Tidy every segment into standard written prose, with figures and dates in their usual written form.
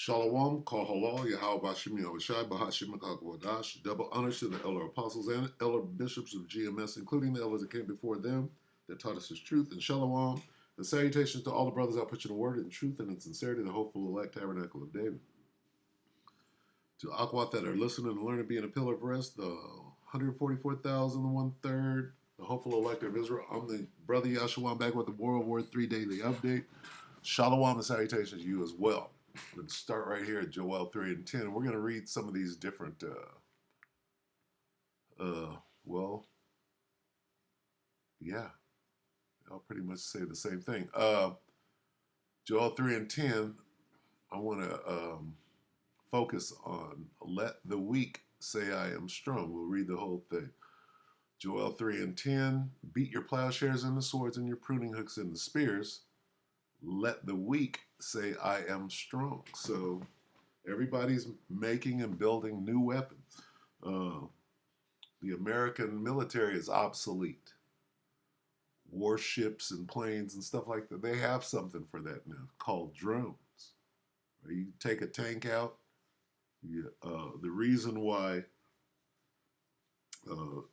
Shalom, Kahala, Yahweh Bashim Yahushai, Bahashim Wadash. Double honors to the elder apostles and elder bishops of GMS, including the elders that came before them that taught us his truth. And Shalom, and salutations to all the brothers out preaching the word in truth and in sincerity, the hopeful elect tabernacle of David. To Akwat that are listening and learning, being a pillar of rest, the 144,000, third, the hopeful elect of Israel. I'm the brother Yahshua. I'm back with the WW3 Daily update. Shalom and salutations to you as well. We're going to start right here at Joel 3 and 10. We're going to read some of these different, well, yeah, I'll pretty much say the same thing. Joel 3 and 10, I want to focus on let the weak say I am strong. We'll read the whole thing. Joel 3 and 10, beat your plowshares and the swords and your pruning hooks and the spears. Let the weak say I am strong. So everybody's making and building new weapons. The American military is obsolete. Warships and planes and stuff like that, they have something for that now called drones. You take a tank out. The reason why the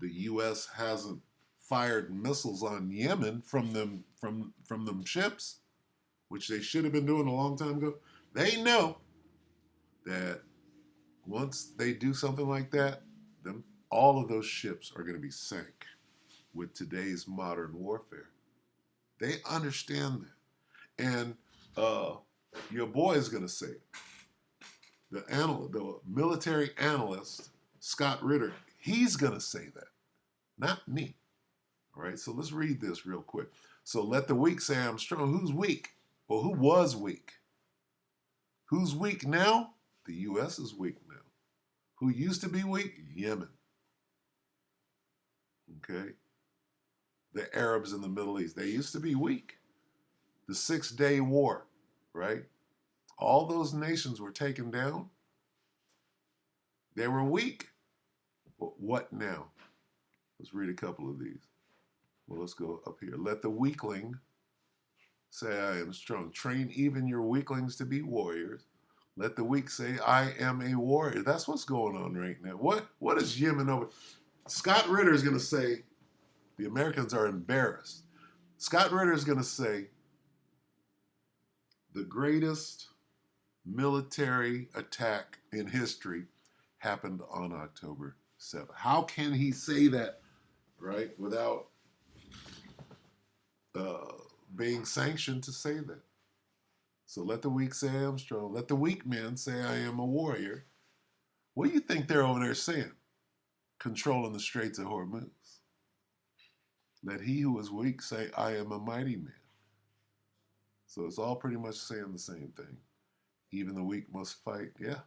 U.S. hasn't fired missiles on Yemen from them ships, which they should have been doing a long time ago, they know that once they do something like that, then all of those ships are going to be sank with today's modern warfare. They understand that. And your boy is going to say it. The military analyst, Scott Ritter, he's going to say that, not me. All right, so let's read this real quick. So let the weak say I'm strong. Who's weak? Well, who was weak? Who's weak now? The U.S. is weak now. Who used to be weak? Yemen. Okay? The Arabs in the Middle East, they used to be weak. The 6-Day War, right? All those nations were taken down. They were weak. But what now? Let's read a couple of these. Well, let's go up here. Let the weakling say I am strong. Train even your weaklings to be warriors. Let the weak say I am a warrior. That's what's going on right now. What is Yemen over? Scott Ritter is going to say the Americans are embarrassed. Scott Ritter is going to say the greatest military attack in history happened on October 7th. How can he say that, right, without being sanctioned to say that? So let the weak say I am strong. Let the weak men say I am a warrior. What do you think they're over there saying? Controlling the Straits of Hormuz. Let he who is weak say I am a mighty man. So it's all pretty much saying the same thing. Even the weak must fight. Yeah.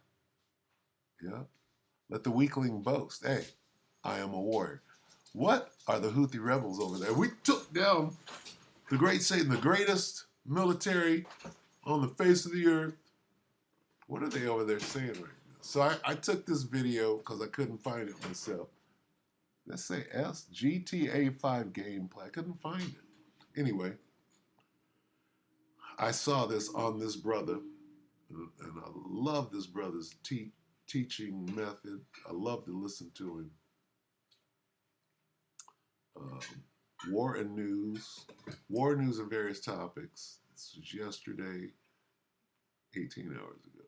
Yeah. Let the weakling boast. Hey, I am a warrior. What are the Houthi rebels over there? We took down the great Satan, the greatest military on the face of the earth. What are they over there saying right now? So I took this video because I couldn't find it myself. Let's say GTA 5 gameplay. I couldn't find it. Anyway, I saw this on this brother, and I love this brother's teaching method. I love to listen to him. War news and various topics. This was yesterday, 18 hours ago.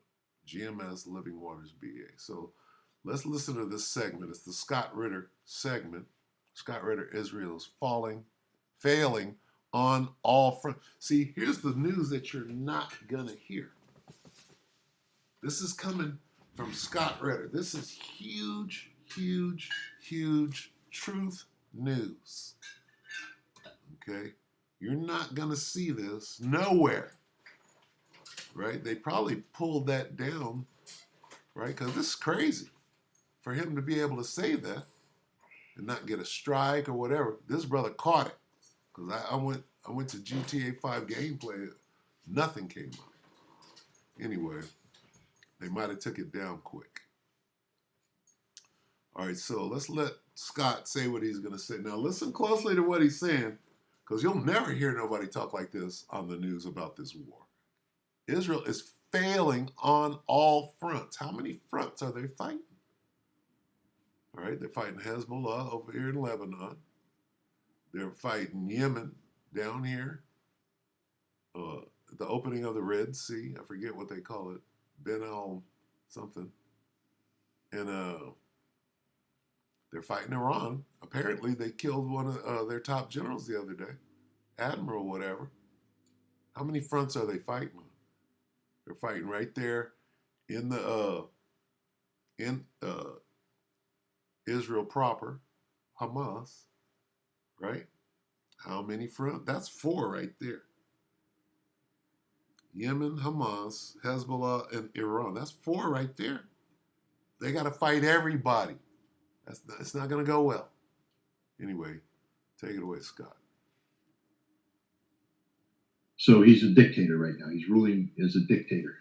GMS Living Waters BA. So let's listen to this segment. It's the Scott Ritter segment. Scott Ritter, Israel is failing on all fronts. See, here's the news that you're not going to hear. This is coming from Scott Ritter. This is huge, huge, huge truth news. Okay? You're not going to see this nowhere. Right? They probably pulled that down, right? Because this is crazy. For him to be able to say that and not get a strike or whatever, this brother caught it. Because I went to GTA 5 gameplay, nothing came up. Anyway, they might have took it down quick. All right, so let's let Scott say what he's going to say. Now listen closely to what he's saying, because you'll never hear nobody talk like this on the news about this war. Israel is failing on all fronts. How many fronts are they fighting? All right, they're fighting Hezbollah over here in Lebanon. They're fighting Yemen down here. The opening of the Red Sea. I forget what they call it. Ben al something. And they're fighting Iran. Apparently, they killed one of their top generals the other day, admiral, whatever. How many fronts are they fighting on? They're fighting right there in the Israel proper, Hamas, right? How many fronts? That's 4 right there. Yemen, Hamas, Hezbollah, and Iran. That's 4 right there. They got to fight everybody. It's not going to go well. Anyway, take it away, Scott. So he's a dictator right now. He's ruling as a dictator.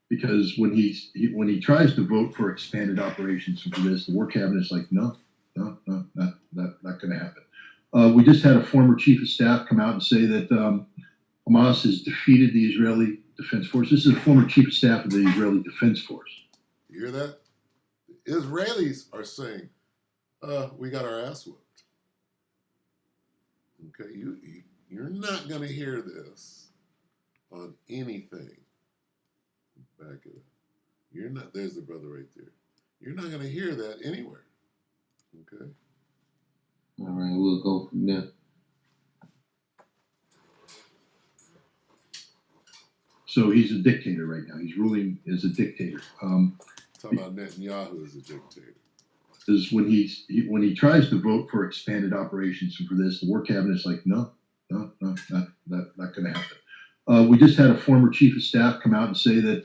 Because when he tries to vote for expanded operations for this, the War Cabinet's like, no, not going to happen. We just had a former chief of staff come out and say that Hamas has defeated the Israeli Defense Force. This is a former chief of staff of the Israeli Defense Force. You hear that? The Israelis are saying, we got our ass whooped. Okay, you're not going to hear this on anything. Back it up. You're not, there's the brother right there. You're not going to hear that anywhere. Okay? All right, we'll go from there. So he's a dictator right now. He's ruling as a dictator. Talk about Netanyahu as a dictator. Is when he tries to vote for expanded operations for this, the War Cabinet's like, no, not going to happen. We just had a former chief of staff come out and say that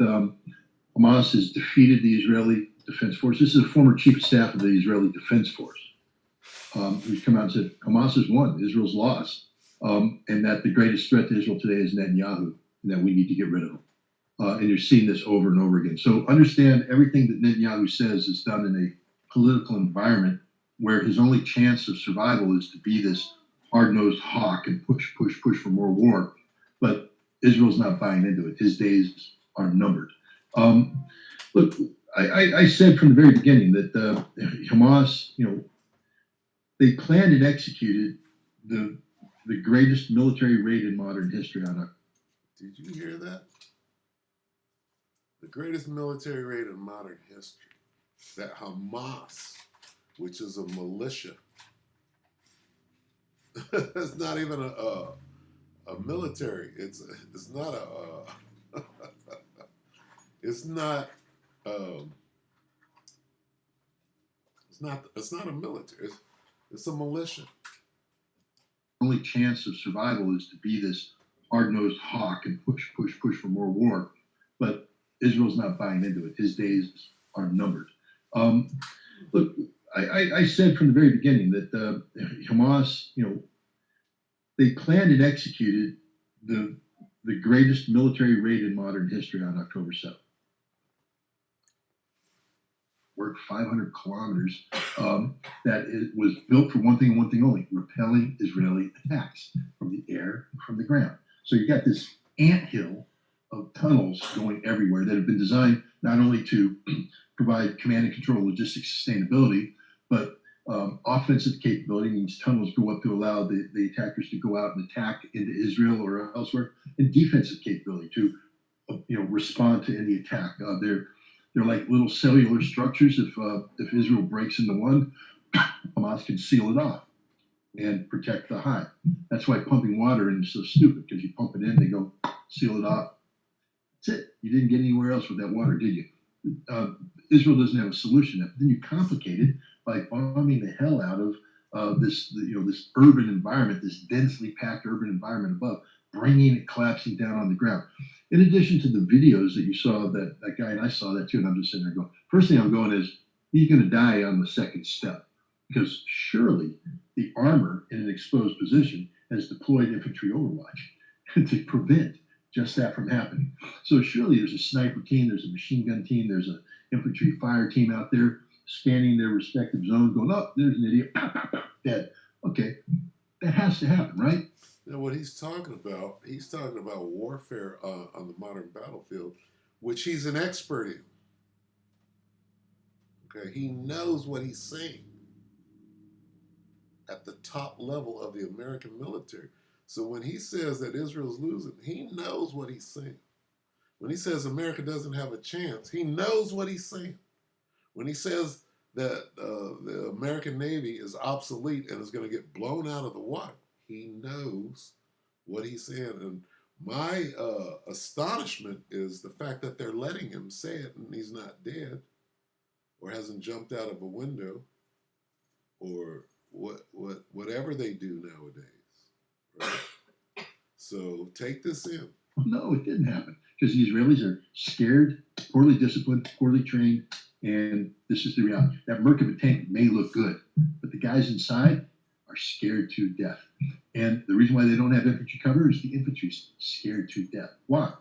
Hamas has defeated the Israeli Defense Force. This is a former chief of staff of the Israeli Defense Force who's come out and said Hamas has won, Israel's lost, and that the greatest threat to Israel today is Netanyahu, and that we need to get rid of him. And you're seeing this over and over again. So understand everything that Netanyahu says is done in a political environment where his only chance of survival is to be this hard-nosed hawk and push for more war. But Israel's not buying into it. His days are numbered. Look, I said from the very beginning that Hamas, they planned and executed the greatest military raid in modern history on a. Did you hear that? The greatest military raid in modern history. That Hamas, which is a militia, it's not even a military. It's not a it's not a military. It's a militia. Only chance of survival is to be this hard-nosed hawk and push for more war. But Israel's not buying into it. His days are numbered. Look, I said from the very beginning that Hamas, they planned and executed the greatest military raid in modern history on October 7th. Worked 500 kilometers. That it was built for one thing and one thing only: repelling Israeli attacks from the air and from the ground. So you got this anthill of tunnels going everywhere that have been designed not only to provide command and control, logistics, sustainability, but offensive capability. These tunnels go up to allow the attackers to go out and attack into Israel or elsewhere, and defensive capability to respond to any attack. They're like little cellular structures. If Israel breaks into one, Hamas can seal it off and protect the hive. That's why pumping water in is so stupid, because you pump it in, they go seal it off. That's it. You didn't get anywhere else with that water, did you? Israel doesn't have a solution. But then you complicate it by bombing the hell out of this urban environment, this densely packed urban environment above, bringing it collapsing down on the ground. In addition to the videos that you saw, that guy and I saw that too, and I'm just sitting there going, first thing I'm going is, he's going to die on the second step, because surely the armor in an exposed position has deployed infantry overwatch to prevent just that from happening. So surely there's a sniper team, there's a machine gun team, there's an infantry fire team out there scanning their respective zones, going, oh, there's an idiot, pow, pow, pow, dead. Okay, that has to happen, right? Now, what he's talking about warfare on the modern battlefield, which he's an expert in. Okay, he knows what he's saying at the top level of the American military. So when he says that Israel's losing, he knows what he's saying. When he says America doesn't have a chance, he knows what he's saying. When he says that the American Navy is obsolete and is going to get blown out of the water, he knows what he's saying. And my astonishment is the fact that they're letting him say it and he's not dead or hasn't jumped out of a window or whatever they do nowadays. Right? So take this in. No, it didn't happen because the Israelis are scared, poorly disciplined, poorly trained, and this is the reality. That Merkava tank may look good, but the guys inside are scared to death. And the reason why they don't have infantry cover is the infantry's scared to death. Why?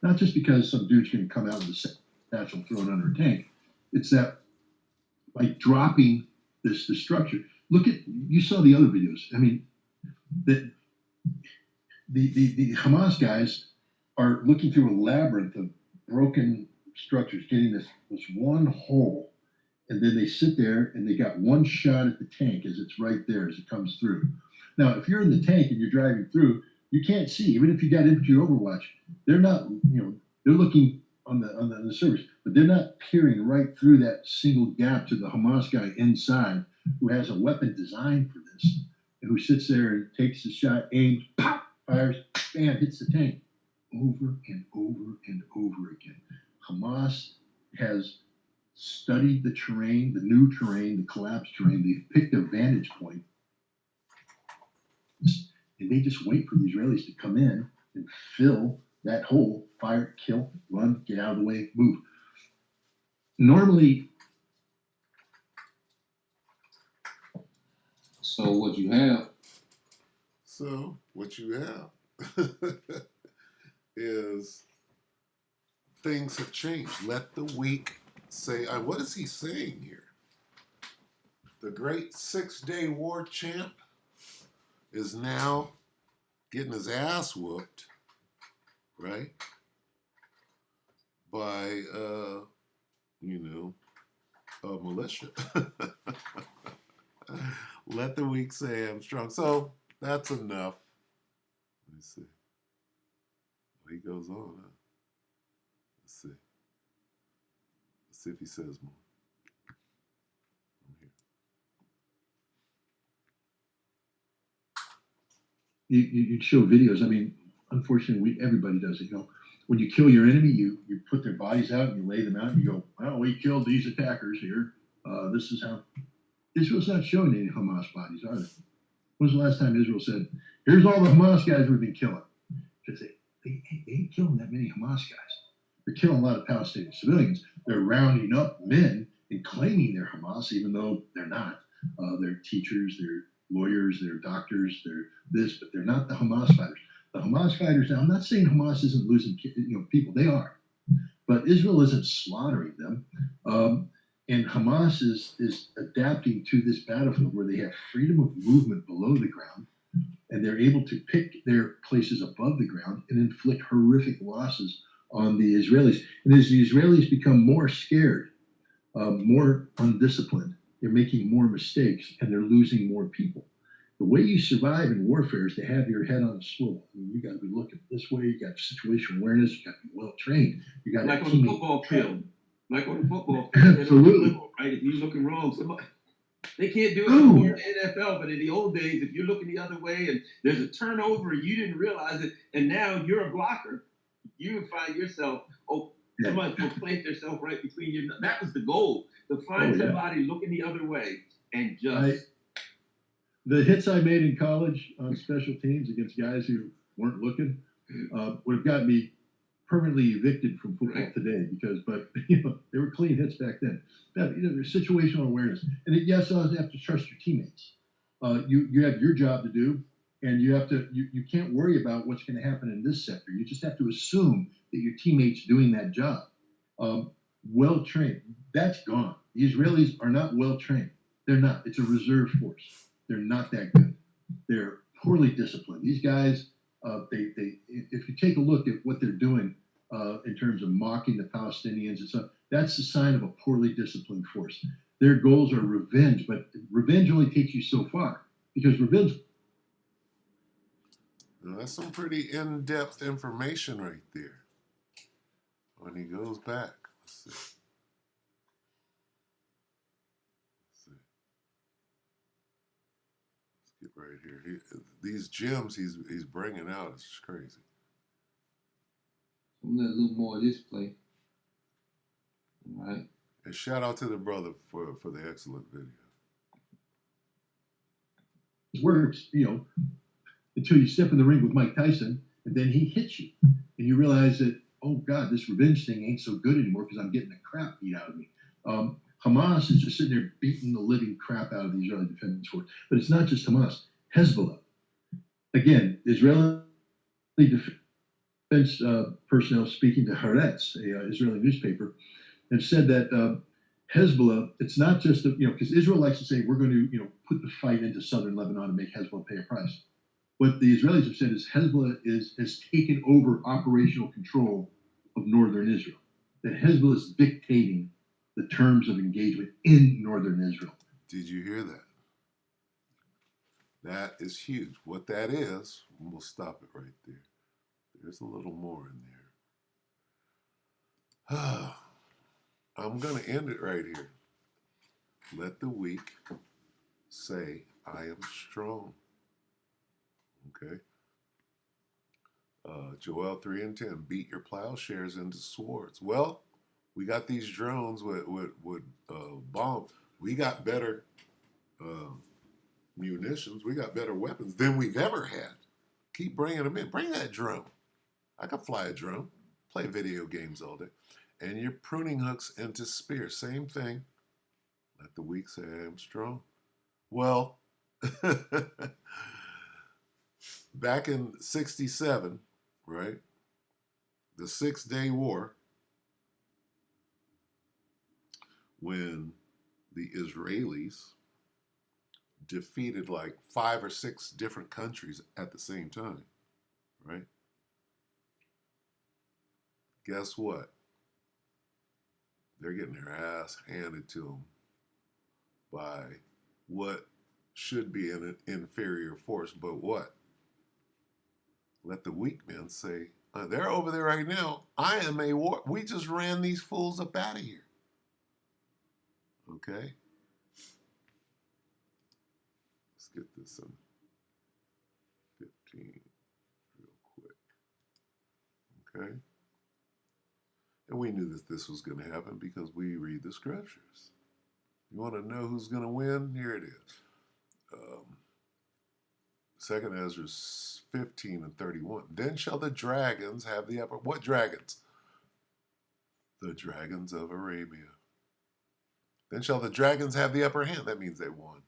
Not just because some dude's going to come out of the satchel and throw it under a tank. It's that by dropping the structure. Look at, you saw the other videos. I mean, the Hamas guys are looking through a labyrinth of broken structures, getting this one hole, and then they sit there and they got one shot at the tank as it's right there as it comes through. Now, if you're in the tank and you're driving through, you can't see. Even if you got infantry overwatch, they're not. They're looking on the surface, but they're not peering right through that single gap to the Hamas guy inside who has a weapon designed for this, and who sits there and takes the shot, aims, pop, fires, bam, hits the tank over and over and over again. Hamas has studied the terrain, the new terrain, the collapsed terrain. They've picked a vantage point, and they just wait for the Israelis to come in and fill that hole, fire, kill, run, get out of the way, move. Normally, So what you have is things have changed. Let the weak say, what is he saying here? The great 6-day war champ is now getting his ass whooped, right? By, a militia. Let the weak say I'm strong. So that's enough. Let me see. Well, he goes on, huh? Let's see. Let's see if he says more. you show videos. I mean, unfortunately, everybody does it. When you kill your enemy, you put their bodies out and you lay them out and you go, well, we killed these attackers here. This is how. Israel's not showing any Hamas bodies, are they? When was the last time Israel said, here's all the Hamas guys we've been killing? Because they ain't killing that many Hamas guys. They're killing a lot of Palestinian civilians. They're rounding up men and claiming they're Hamas, even though they're not. They're teachers, they're lawyers, they're doctors, they're this, but they're not the Hamas fighters. The Hamas fighters, now I'm not saying Hamas isn't losing people, they are. But Israel isn't slaughtering them. And Hamas is adapting to this battlefield where they have freedom of movement below the ground, and they're able to pick their places above the ground and inflict horrific losses on the Israelis. And as the Israelis become more scared, more undisciplined, they're making more mistakes and they're losing more people. The way you survive in warfare is to have your head on a swivel. I mean, you got to be looking this way. You got situational awareness. You got to be well trained. You got like to on the football field. Like on the football field, absolutely. Right? If you're looking wrong, somebody they can't do it anymore in the NFL. But in the old days, if you're looking the other way and there's a turnover and you didn't realize it, and now you're a blocker, you would find yourself somebody will place themselves right between you. That was the goal, to find somebody looking the other way and just. The hits I made in college on special teams against guys who weren't looking would have gotten me permanently evicted from football today but they were clean hits back then. There's situational awareness, and yes, I have to trust your teammates. You have your job to do, and you can't worry about what's going to happen in this sector. You just have to assume that your teammates doing that job. Well trained, that's gone. The Israelis are not well trained. They're not. It's a reserve force. They're not that good. They're poorly disciplined. These guys, if you take a look at what they're doing in terms of mocking the Palestinians and stuff, that's a sign of a poorly disciplined force. Their goals are revenge, but revenge only takes you so far because revenge. Now, that's some pretty in-depth information right there. When he goes back, let's see. Let's get right here. These gems he's bringing out is just crazy. I'm gonna let a little more of this play. All right. And shout out to the brother for the excellent video. Works, until you step in the ring with Mike Tyson, and then he hits you, and you realize that, oh God, this revenge thing ain't so good anymore because I'm getting the crap beat out of me. Hamas is just sitting there beating the living crap out of the Israeli Defense Force. But it's not just Hamas. Hezbollah. Again, Israeli defense personnel speaking to Haaretz, a Israeli newspaper, have said that Hezbollah, it's not just, because Israel likes to say we're going to, put the fight into southern Lebanon and make Hezbollah pay a price. What the Israelis have said is Hezbollah has taken over operational control of northern Israel. That Hezbollah is dictating the terms of engagement in northern Israel. Did you hear that? That is huge. What that is, we'll stop it right there. There's a little more in there. I'm going to end it right here. Let the weak say, I am strong. Okay? Joel 3 and 10, beat your plowshares into swords. Well, we got these drones with bombs. We got better munitions. We got better weapons than we've ever had. Keep bringing them in. Bring that drone. I can fly a drone. Play video games all day. And your pruning hooks into spears. Same thing. Let the weak say I am strong. Well, back in 67, right? The 6-Day War, when the Israelis defeated like 5 or 6 different countries at the same time, right? Guess what? They're getting their ass handed to them by what should be an inferior force, but what? Let the weak men say, they're over there right now. I am a war. We just ran these fools up out of here. Okay? Let's get this in 15 real quick. Okay? And we knew that this was going to happen because we read the scriptures. You want to know who's going to win? Here it is. 2nd Ezra 15 and 31. Then shall the dragons have the upper... What dragons? The dragons of Arabia. Then shall the dragons have the upper hand. That means they won.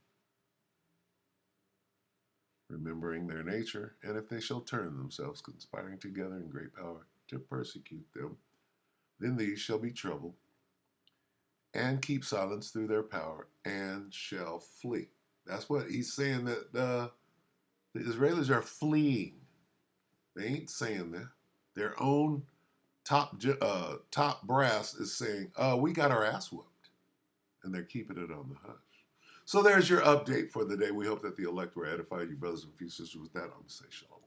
Remembering their nature, and if they shall turn themselves, conspiring together in great power to persecute them, then these shall be troubled, and keep silence through their power, and shall flee. That's what he's saying, that the Israelis are fleeing. They ain't saying that. Their own top brass is saying, we got our ass whooped. And they're keeping it on the hush. So there's your update for the day. We hope that the elect were edified, you brothers and sisters. With that, I'm going to say shalom.